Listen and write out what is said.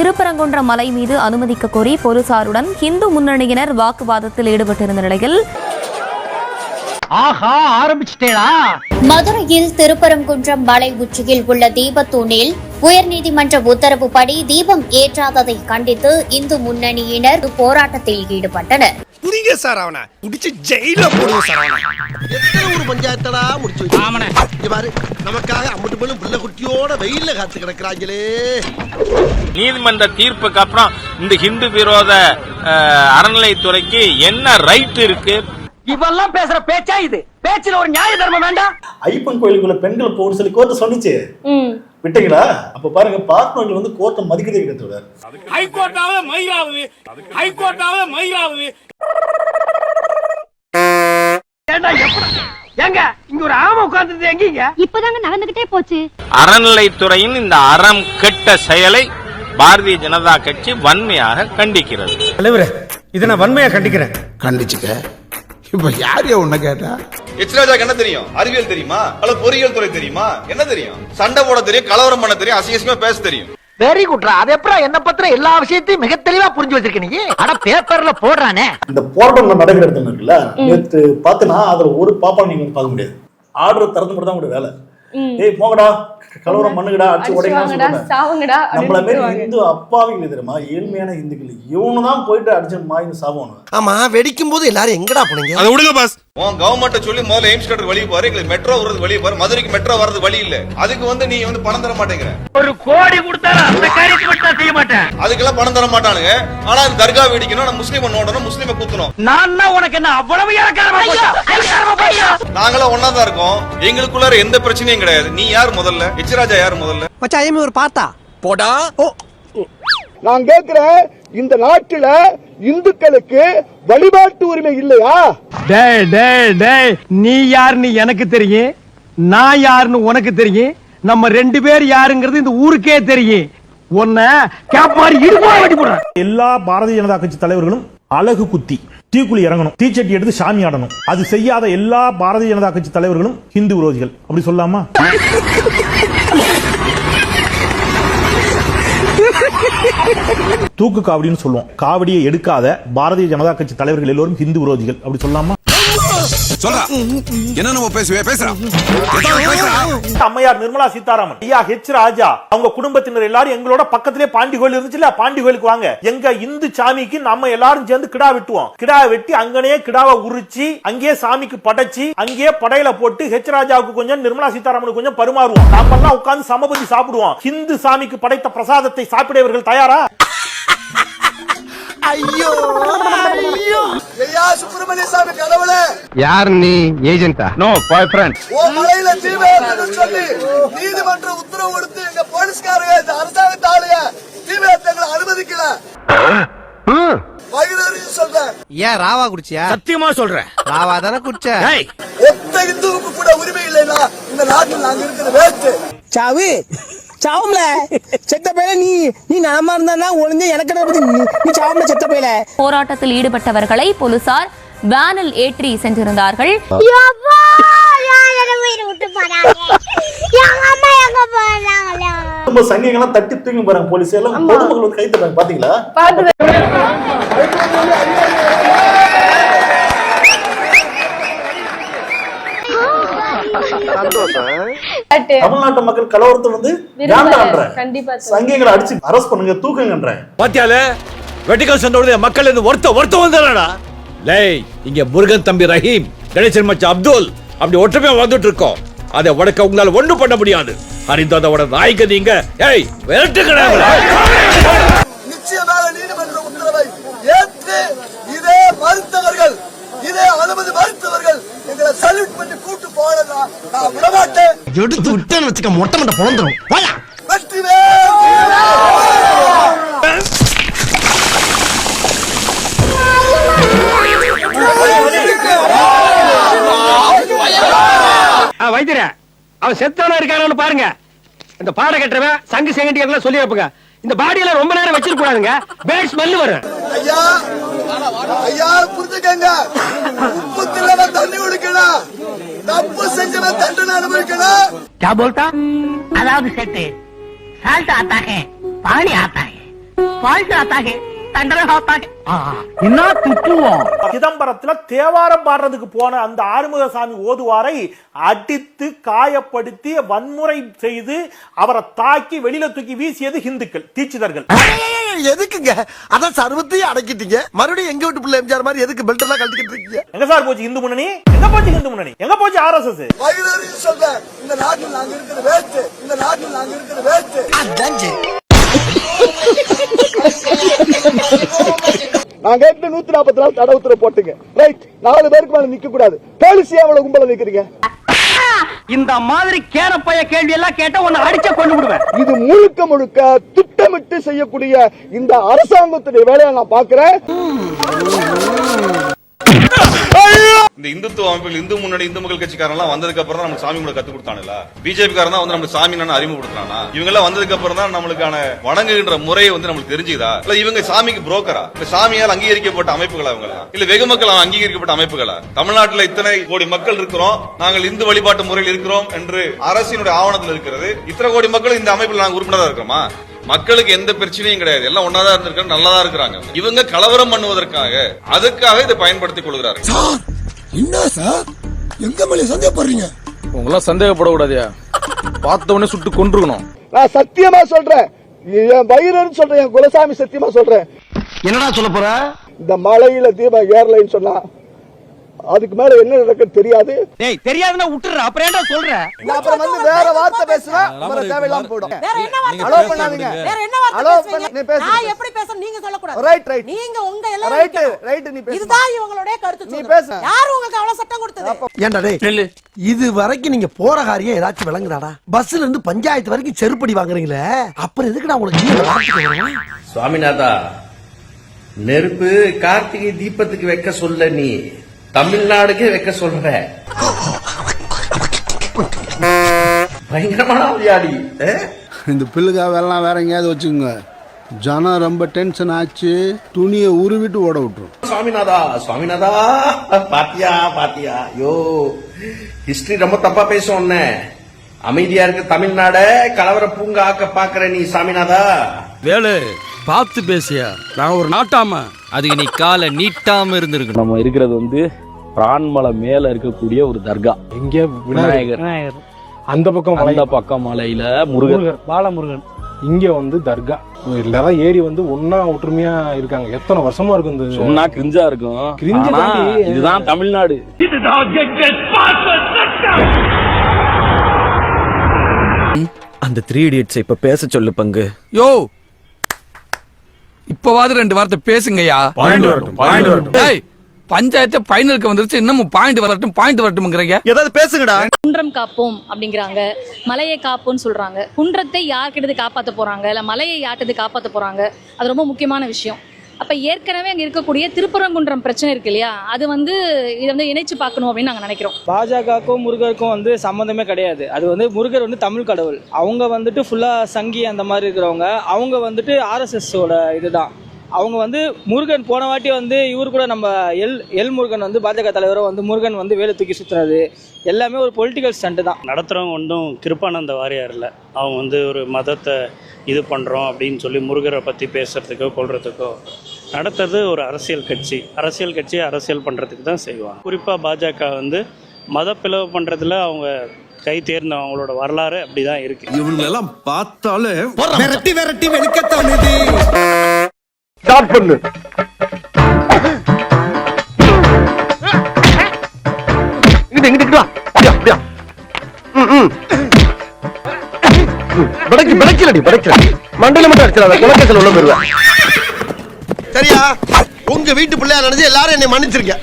திருப்பரங்குன்றம் மலை மீது அனுமதிக்க கோரி போலீசாருடன் இந்து முன்னணியினர் வாக்குவாதத்தில் ஈடுபட்டிருந்த நிலையில் மதுரையில் திருப்பரங்குன்றம் மலை உச்சியில் உள்ள தீபத்தூணில் உயர்நீதிமன்ற உத்தரவுப்படி தீபம் ஏற்றாததை கண்டித்து இந்து முன்னணியினர் போராட்டத்தில் ஈடுபட்டனர். நீதிமன்ற தீர்ப்புக்கு அப்புறம் இந்த ஹிந்து விரோத அறநிலைத்துறைக்கு என்ன ரைட் இருக்கு? இவெல்லாம் பேசுற பேச்சா இது? பேச்சுல ஒரு நியாய தர்மம் வேண்டாம். ஐயப்பன் கோயிலுக்குள்ள பெண்கள் போன்னு சொல்லி கோர்ட் சொன்னிச்சு, விட்டீங்களா? அப்ப பாருங்க, பார்ட்னர்கள் வந்து கோர்ட்டை மதிக்கதே கிடையாது. ஹைகோர்ட்டாவே மயிலாவது, ஹைகோர்ட்டாவே மயிலாவது. ஏங்க இங்க ஒரு ஆமை உட்கார்ந்தது எங்கீங்க? இப்பதாங்க நடந்துகிட்டே போச்சு. அறநிலைத்துறையின் இந்த அறம் கெட்ட செயலை பாரதிய ஜனதா கட்சி வன்மையாக கண்டிக்கிறது. தலைவரே, இதை நான் வன்மையா கண்டிக்கிறேன். கண்டிச்சுக்க. இப்ப யாரையா உன்ன கேட்டா? எச்ராஜாக்கு என்ன தெரியும்? அறிவியல் தெரியுமா? அல்லது பொறியியல் துறை தெரியுமா? என்ன தெரியும்? சண்டை போட தெரியும், கலவரம் பண்ண தெரியும், அசிங்கமா பேச தெரியும். வெரி குட்ரா. அது எப்பறம் என்ன பத்திர எல்லா விஷயத்தையும் மிக தெளிவா புரிஞ்சு வச்சிருக்க நீ? அட பேப்பர்ல போடுறானே. இந்த போராட்டம் நடக்கிற இடத்துல இருக்குல்ல, நேத்து பாத்தீங்கன்னா அதுல ஒரு பாப்பா நீங்க பார்க்க முடியாது. ஆர்டர் திறந்து மட்டும் தான் உங்களுடைய வேலை. ஏய் போங்கடா, கலவரம் பண்ணுங்கடா, அடிச்சு உடைங்கடா. நம்மள மாதிரி இந்து அப்பாவிகள் தெரியுமா, ஏழ்மையான இந்துக்கள் இவனுதான் போயிட்டு அடிச்சு மாயின்னு சாவணும். ஆமா, வெடிக்கும் போது எல்லாரும் எங்கடா போனீங்க? அதை விடுங்க பாஸ். உன் கவர்மெண்ட்டை சொல்லி முதல்ல எய்ம்ஸ் கட்டுறது வழி பாரு, எங்களுக்கு மெட்ரோ வர்றது வழி பாரு. மதுரைக்கு மெட்ரோ வர்றது வழி இல்ல. அதுக்கு வந்து நீ வந்து பணம் தர மாட்டேங்கிற. ஒரு கோடி கொடுத்தாலும் அந்த காரியத்தை மட்டும் செய்ய மாட்டேன். அதுக்கெல்லாம் பணம் தர மாட்டானுங்க. ஆனா அது தர்கா வெடிக்கணும், நான் முஸ்லீமை நோண்டணும், முஸ்லீமை குத்தணும். நான் உனக்கு என்ன அவ்வளவு இறக்காரமா போச்சா? நாங்களாம் ஒன்னா தான் இருக்கோம். எங்களுக்குள்ளார எந்த பிரச்சனையும் கிடையாது. நீ யார் முதல்ல? எச்ராஜா யார் முதல்ல? மச்சான் ஒரு பார்த்தா போடா. நான் கேக்குறேன், இந்த நாட்டுல இந்துக்களுக்கு வழிபாட்டு உரிமை இல்லையா? டேய் டேய் டேய், நீ யாருன்னு எனக்கு தெரியும், நான் யாருன்னு உனக்கு தெரியும். நம்ம ரெண்டு பேர் யாருங்கிறது இந்த ஊருக்கே தெரியும். உன்னை கேப் மாதிரி இடுப்பா வெட்டி போடுறேன். எல்லா பாரதிய ஜனதா கட்சி தலைவர்களும் அழகு குத்தி தீக்குழி இறங்கணும், தீச்சட்டி எடுத்து சாமி ஆடணும். அது செய்யாத எல்லா பாரதிய ஜனதா கட்சி தலைவர்களும் ஹிந்து விரோதிகள். அப்படி சொல்லாமா? தூக்கு காவடின்னு சொல்லுவோம். காவடியை எடுக்காத பாரதிய ஜனதா கட்சி தலைவர்கள் எல்லோரும் ஹிந்து விரோதிகள். அப்படி சொல்லாமா? அம்மையார் நிர்மலா சீதாராமன், ஐயா ஹெச் ராஜா, அவங்க குடும்பத்தினர் எல்லாரும் எங்களோட பக்கத்திலே பாண்டி கோயில் இருந்துச்சுல, பாண்டி கோயிலுக்கு வாங்க, எங்க இந்து சாமிக்கு நம்ம எல்லாரும் சேர்ந்து கிடா வெட்டுவோம். கிடா வெட்டி அங்கனே கிடாவை உரிச்சு அங்கேயே சாமிக்கு படைச்சு அங்கேயே படையில போட்டு ஹெச் ராஜாவுக்கு கொஞ்சம் நிர்மலா சீதாராமனுக்கு கொஞ்சம் பரிமாறுவோம். நம்ம எல்லாம் உட்கார்ந்து சமபதி சாப்பிடுவோம். இந்து சாமிக்கு படைத்த பிரசாதத்தை சாப்பிட இவர்கள் தயாரா? ஐயோ ஐயோ, ஐயா சுப்பிரமணிய சாமி கடவுளே. யார் நீ? ஏஜென்ட்டா? நோ, பாய் ஃப்ரெண்ட். ஓ மலையில தீபேத்தன்னு சொல்லி நீதிமன்ற உத்தரவு கொடுத்து எங்க போலீஸ்காரங்க இந்த அரசாங்கத்தாலேயே தீபேத்தங்களை அனுமதிக்கல. வயிறு சொல்றேன். ஏன் ராவா குடிச்சியா? சத்தியமா சொல்றேன், ராவா தானே குடிச்ச. ஒத்த இந்துவுக்கு கூட உரிமை இல்லைன்னா இந்த நாட்டில் நாங்க இருக்கிற வேஸ்ட். சாவு சாவும்ல செத்த பேல நீ நலமா இருந்தா ஒளிஞ்ச எனக்கு நீ சாவும்ல செத்த பேல. போராட்டத்தில் ஈடுபட்டவர்களை போலீசார் வேனில் ஏற்றி சென்றிருந்தார்கள். சங்கிங்கெல்லாம் தட்டி தூங்கி போறாங்க போலீஸ் எல்லாம். பொதுமக்கள் வந்து கை தட்டாங்க, பாத்தீங்களா? தமிழ்நாட்டு மக்கள் கலவரத்தை வந்து சங்கிகளை அடிச்சு அரெஸ்ட் பண்ணுங்க, தூக்குங்கன்ற. பாத்தியால வெட்டிக்கல் சண்டோட மக்கள் ஒருத்த வந்தாடா. லேய், இங்க முருகன் தம்பி ரஹீம், கணேசன் மச்சான் அப்துல் அப்படி ஒற்றுமையா வந்துட்டு இருக்கோம். அதை உடக்க உங்களால ஒண்ணும் பண்ண முடியாது. அறிந்தோட நாய்க்கு நீங்க ஏய் விரட்டுங்கடா. நிச்சயமாக நீதிமன்ற உத்தரவை ஏற்று இதே மறுத்தவர்கள், இதே அனுமதி மறுத்தவர்கள் எங்களை சல்யூட் பண்ணி கூட்டு போறதா நான் விடமாட்டேன். எடுத்து விட்டேன்னு வச்சுக்க, மொட்டை மொட்டை பொழந்துரும். வைத்திர அவன் செத்தான இருக்கானு பாருங்க. இந்த பாட கட்டுறவன் சங்கு செங்கட்டியெல்லாம் சொல்லி வைப்புங்க. இந்த பாடியெல்லாம் ரொம்ப நேரம் வச்சிருக்க கூடாதுங்க, பேட் ஸ்மெல் வரும். ஐயா ஐயா புரிஞ்சுக்கங்க, உப்பு தில்லவன் தண்ணி குடிக்கணும், தப்பு செஞ்சவன் தண்டனை அனுபவிக்கணும். क्या बोलता? अदाब सेठ साल्ट आता है, पानी आता है, என்ன திட்டுவோம். சிதம்பரத்துல தேவாரம் பாடுறதுக்கு போன அந்த ஆறுமுகசாமி ஓதுவாரை அடித்து காயப்படுத்தி வன்முறை செய்து அவரை தாக்கி வெளியில தூக்கி வீசியது இந்துக்கள் தீட்சிதர்கள். எதுக்குங்க அதான் சர்வத்தையும் அடக்கிட்டீங்க, மறுபடியும் எங்க வீட்டு பிள்ளை எம்ஜிஆர் மாதிரி எதுக்கு பெல்ட் எல்லாம் கழட்டிக்கிட்டு இருக்கீங்க? எங்க சார் போச்சு இந்து முன்னணி? எங்க போச்சு இந்து முன்னணி? எங்க போச்சு ஆர்எஸ்எஸ்? சொல்றேன், இந்த நாட்டில் நாங்க இருக்கிற வேஸ்ட், இந்த நாட்டில் நாங்க இருக்கிற வேஸ்ட். நாங்க 144 தடை உத்தரவு போட்டுங்க, ரைட்? 4 பேருக்கு மேல நிக்க கூடாது. போலீஸ் எவ்வளவு கும்பல நிக்கிறீங்க? இந்த மாதிரி கேரப்பைய கேள்வி எல்லாம் கேட்டா உன்னை அடிச்ச கொண்டு விடுவேன். இது முழுக்க முழுக்க திட்டமிட்டு செய்யக்கூடிய இந்த அரசாங்கத்துடைய வேலையை நான் பாக்குறேன். இந்த இந்துத்துவ அமைப்புகள் இந்து முன்னணி இந்து மக்கள் கட்சிக்காரன் எல்லாம் வந்ததுக்கு அப்புறம் தான் நமக்கு சாமி கூட கத்து கொடுத்தானுல. பிஜேபி காரன் தான் வந்து நமக்கு சாமி அறிமுகப்படுத்தினா. இவங்க எல்லாம் வந்ததுக்கு அப்புறம் தான் நம்மளுக்கான வணங்குகின்ற முறையை வந்து நமக்கு தெரிஞ்சுதா? இல்ல இவங்க சாமிக்கு புரோக்கரா? இல்ல சாமியால் அங்கீகரிக்கப்பட்ட அமைப்புகளா இவங்களா? இல்ல வெகு மக்கள் அங்கீகரிக்கப்பட்ட அமைப்புகளா? தமிழ்நாட்டில் இத்தனை கோடி மக்கள் இருக்கிறோம், நாங்கள் இந்து வழிபாட்டு முறையில் இருக்கிறோம் என்று அரசினுடைய ஆவணத்தில் இருக்கிறது. இத்தனை கோடி மக்கள் இந்த அமைப்பில் நாங்கள் உறுப்பினராக இருக்கிறோமா? மக்களுக்கு எந்த பிரச்சனையும் கிடையாது, எல்லாம் ஒன்னாதான் இருந்திருக்காங்க, நல்லாதான் இருக்கிறாங்க. இவங்க கலவரம் பண்ணுவதற்காக அதுக்காக இதை பயன்படுத்திக் கொள்கிறார்கள். என்ன சார் எங்க மேல சந்தேகப்படுறீங்க? உங்களாம் சந்தேகப்படக்கூடாதியா, பார்த்த உடனே சுட்டு கொன்றுக்கணும். நான் சத்தியமா சொல்றேன், என் வயிறுன்னு சொல்றேன், என் குலசாமி சத்தியமா சொல்றேன். என்னடா சொல்ல போற? இந்த மலையில தீபம் ஏறலைன்னு சொன்னா அதுக்கு மேல என்ன நடக்குன்னு தெரியாது. டேய் தெரியாதுன்னா விட்டுற, அப்புறம் ஏன்டா சொல்ற? நான் அப்புறம் வந்து வேற வார்த்தை பேசுவேன், அப்புறம் தேவையில்லாம போய்டும். வேற என்ன வார்த்தை அலோ பண்ணாதீங்க. வேற என்ன வார்த்தை பேசுவீங்க? நான் எப்படி பேசணும் நீங்க சொல்ல கூடாது. Right right. நீங்க உங்க எல்லாம் ரைட் நீ பேசு. இதுதான் இவங்களுடைய கருத்து. நீ பேசு. யார் உங்களுக்கு அவ்வளவு சட்டம் கொடுத்தது? ஏன்டா டேய் இது வரைக்கும் நீங்க போற காரியம் ஏதாச்சும் விளங்குறாடா? பஸ்ல இருந்து பஞ்சாயத்து வரைக்கும் செருப்படி வாங்குறீங்களே, அப்புறம் எதுக்குடா உங்களுக்கு? சுவாமிநாதா, நெருப்பு கார்த்திகை தீபத்துக்கு வைக்க சொல்ல, நீ தமிழ்நாடுக்கே வைக்க சொல்ற. பயங்கரமான விளையாடி. இந்த பிள்ளைக்காக எல்லாம் வேற எங்கேயாவது வச்சுக்கோங்க, ஜனம் ரொம்ப டென்ஷன் ஆச்சு, துணியை உருவிட்டு ஓட விட்டுரும். சுவாமிநாதா சுவாமிநாதா, பாத்தியா பாத்தியா, யோ ஹிஸ்டரி ரொம்ப தப்பா பேசும். அமைதியா இருக்க தமிழ்நாட கலவர பூங்கா ஆக்க பாக்குற நீ சாமிநாதா. வேலு பார்த்து பேசியா, நான் ஒரு நாட்டாம. அதுக்கு நீ காலை நீட்டாம இருந்திருக்கு. நம்ம இருக்கிறது வந்து பிரான்மலை மேல இருக்கக்கூடிய ஒரு தர்கா. இங்க விநாயகர், அந்த பக்கம் மலையில முருகன், பாலமுருகன். இங்க வந்து தர்கா எல்லாரும் ஏறி வந்து ஒன்னா ஒற்றுமையா இருக்காங்க. எத்தனை வருஷமா இருக்கும் இந்த சொன்னா கிரிஞ்சா இருக்கும். இதுதான் தமிழ்நாடு. அந்த 3 Idiots இப்ப பேச சொல்லு பங்கு. யோ இப்பவாது 2 வார்த்தை பேசுங்கய்யா. பஞ்சாயத்து பைனலுக்கு வந்துருச்சு, இன்னமும் பாயிண்ட் வரட்டும். ஏதாவது பேசுங்கடா. குன்றம் காப்போம் அப்படிங்கிறாங்க, மலையை காப்போம்னு சொல்றாங்க. குன்றத்தை யார்கிட்ட காப்பாத்த போறாங்க, இல்ல மலையை யார்கிட்ட காப்பாத்த போறாங்க, அது ரொம்ப முக்கியமான விஷயம். அப்ப ஏற்கனவே அங்க இருக்கக்கூடிய திருப்பரங்குன்றம் பிரச்சனை இருக்கு இல்லையா, அது வந்து இதை வந்து இணைச்சு பார்க்கணும் அப்படின்னு நாங்க நினைக்கிறோம். பாஜகவுக்கும் முருகருக்கும் வந்து சம்மந்தமே கிடையாது. அது வந்து முருகர் வந்து தமிழ் கடவுள், அவங்க வந்துட்டு ஃபுல்லா சங்கி அந்த மாதிரி இருக்கிறவங்க, அவங்க வந்துட்டு ஆர்எஸ்எஸோட இதுதான். அவங்க வந்து முருகன் போன வாட்டி வந்து இவர் கூட நம்ம எல் முருகன் வந்து பாஜக தலைவரும் வந்து முருகன் வந்து வேலை தூக்கி சுற்றுறது எல்லாமே ஒரு பொலிட்டிக்கல் ஸ்டண்ட் தான். நடத்துகிறவங்க ஒன்றும் கிருப்பானந்த வாரியார் இல்லை. அவங்க வந்து ஒரு மதத்தை இது பண்ணுறோம் அப்படின்னு சொல்லி முருகரை பற்றி பேசுகிறதுக்கோ கொள்றதுக்கோ நடத்துறது ஒரு அரசியல் கட்சி. அரசியல் பண்ணுறதுக்கு தான் செய்வாங்க. குறிப்பாக பாஜக வந்து மத பிளவு பண்ணுறதுல அவங்க கை தேர்ந்த அவங்களோட வரலாறு அப்படிதான் இருக்கு. இவங்களெல்லாம் பார்த்தாலே விரட்டி வெளுக்கத்தானது. ஸ்டார்ட் பண்ணு. இங்கிட்டு வா. அப்படியா. படைக்கல மண்டல மட்டும் அடிச்சிடாத, குலக்கேசல் உள்ள போயிருவேன். சரியா? உங்க வீட்டு பிள்ளையா நினைச்சு எல்லாரும் என்னை மன்னிச்சிருங்க.